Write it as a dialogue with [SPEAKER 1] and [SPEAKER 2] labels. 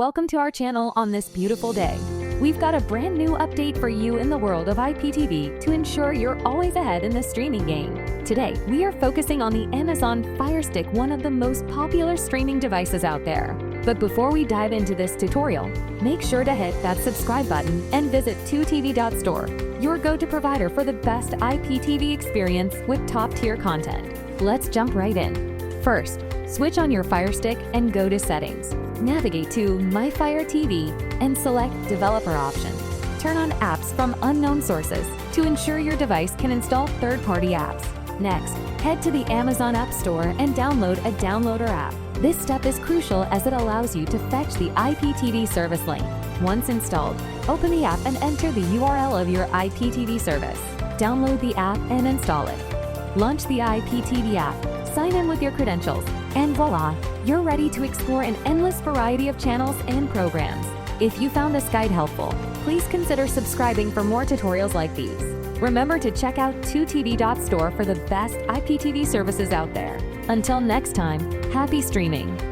[SPEAKER 1] Welcome to our channel on this beautiful day. We've got a brand new update for you in the world of IPTV to ensure you're always ahead in the streaming game. Today, we are focusing on the Amazon Firestick, one of the most popular streaming devices out there. But before we dive into this tutorial, make sure to hit that subscribe button and visit 2tv.store, your go-to provider for the best IPTV experience with top-tier content. Let's jump right in. First, switch on your Firestick and go to Settings. Navigate to My Fire TV and select Developer option. Turn on Apps from Unknown Sources to ensure your device can install third-party apps. Next, head to the Amazon App Store and download a downloader app. This step is crucial as it allows you to fetch the IPTV service link. Once installed, open the app and enter the URL of your IPTV service. Download the app and install it. Launch the IPTV app, sign in with your credentials, and voila, you're ready to explore an endless variety of channels and programs. If you found this guide helpful, please consider subscribing for more tutorials like these. Remember to check out 2tv.store for the best IPTV services out there. Until next time, happy streaming!